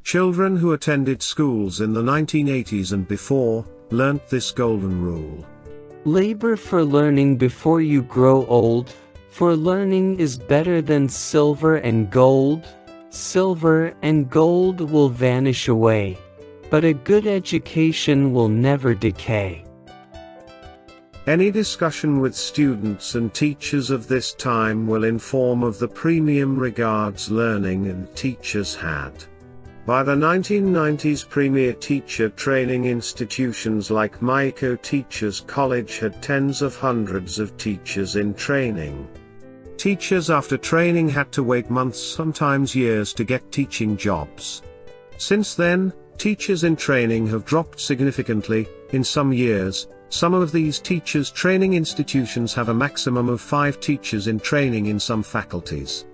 Children who attended schools in the 1980s and before, learnt this golden rule. Labor for learning before you grow old, for learning is better than silver and gold. Silver and gold will vanish away, but a good education will never decay. Any discussion with students and teachers of this time will inform of the premium regards learning and teachers had. By the 1990s, premier teacher training institutions like Jamaica Teachers College had tens of hundreds of teachers in training. Teachers after training had to wait months, sometimes years, to get teaching jobs. Since then, teachers in training have dropped significantly. In some years, some of these teachers training institutions have a maximum of 5 teachers in training in some faculties.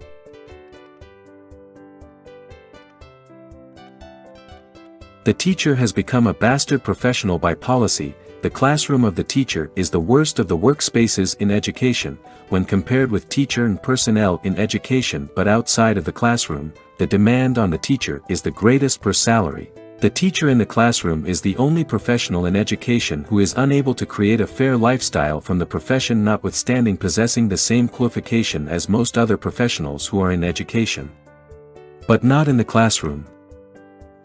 The teacher has become a bastard professional by policy. The classroom of the teacher is the worst of the workspaces in education, when compared with teacher and personnel in education. But outside of the classroom, the demand on the teacher is the greatest per salary. The teacher in the classroom is the only professional in education who is unable to create a fair lifestyle from the profession, notwithstanding possessing the same qualification as most other professionals who are in education. But not in the classroom.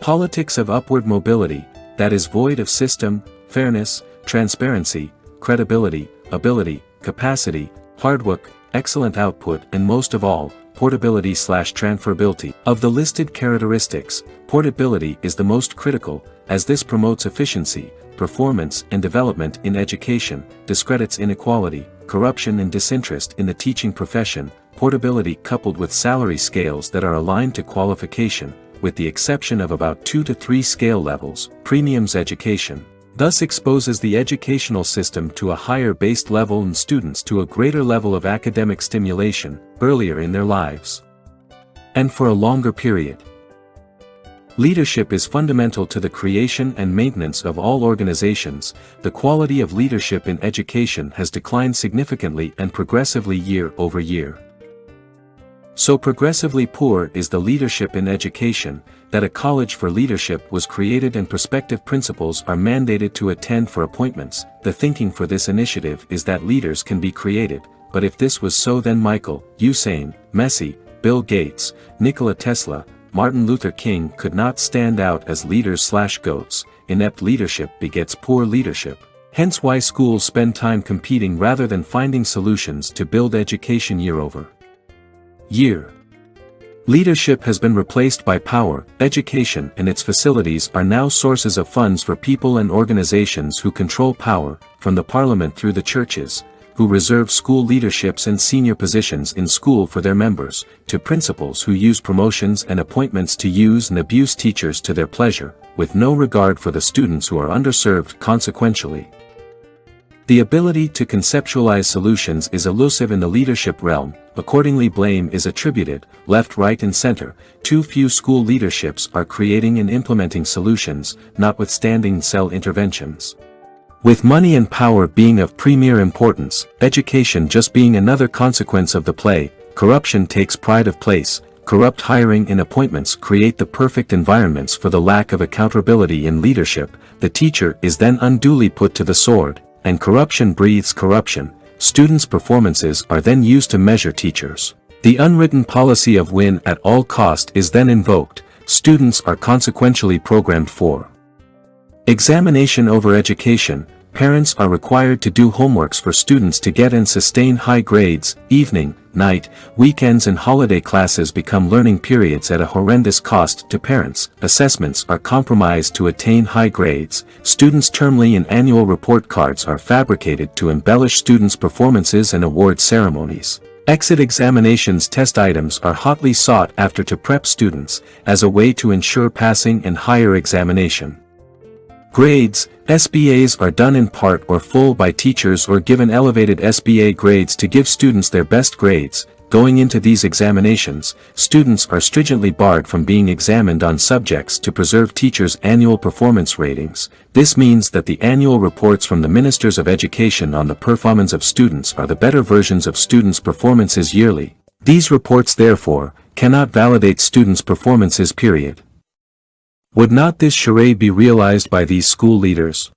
Politics of upward mobility, that is void of system, fairness, transparency, credibility, ability, capacity, hard work, excellent output, and most of all, portability/transferability. Of the listed characteristics, portability is the most critical, as this promotes efficiency, performance, and development in education, discredits inequality, corruption, and disinterest in the teaching profession. Portability coupled with salary scales that are aligned to qualification, with the exception of about 2 to 3 scale levels, premiums education, thus exposes the educational system to a higher base level and students to a greater level of academic stimulation, earlier in their lives, and for a longer period. Leadership is fundamental to the creation and maintenance of all organizations. The quality of leadership in education has declined significantly and progressively year over year. So progressively poor is the leadership in education, that a college for leadership was created and prospective principals are mandated to attend for appointments. The thinking for this initiative is that leaders can be created, but if this was so, then Michael, Usain, Messi, Bill Gates, Nikola Tesla, Martin Luther King could not stand out as leaders/goats. Inept leadership begets poor leadership. Hence why schools spend time competing rather than finding solutions to build education year over year. Leadership has been replaced by power. Education and its facilities are now sources of funds for people and organizations who control power, from the parliament through the churches, who reserve school leaderships and senior positions in school for their members, to principals who use promotions and appointments to use and abuse teachers to their pleasure, with no regard for the students who are underserved. Consequentially, the ability to conceptualize solutions is elusive in the leadership realm. Accordingly, blame is attributed, left, right, and center. Too few school leaderships are creating and implementing solutions, notwithstanding cell interventions. With money and power being of premier importance, education just being another consequence of the play, corruption takes pride of place. Corrupt hiring and appointments create the perfect environments for the lack of accountability in leadership. The teacher is then unduly put to the sword, and corruption breeds corruption. Students' performances are then used to measure teachers. The unwritten policy of win at all cost is then invoked. Students are consequentially programmed for examination over education. Parents are required to do homeworks for students to get and sustain high grades. Evening, night, weekends and holiday classes become learning periods at a horrendous cost to parents. Assessments are compromised to attain high grades. Students' termly and annual report cards are fabricated to embellish students' performances and award ceremonies. Exit examinations test items are hotly sought after to prep students, as a way to ensure passing and higher examination. Grades, SBAs are done in part or full by teachers or given elevated SBA grades to give students their best grades. Going into these examinations, students are stringently barred from being examined on subjects to preserve teachers' annual performance ratings. This means that the annual reports from the ministers of education on the performance of students are the better versions of students' performances yearly. These reports therefore cannot validate students' performances, period. Would not this charade be realized by these school leaders?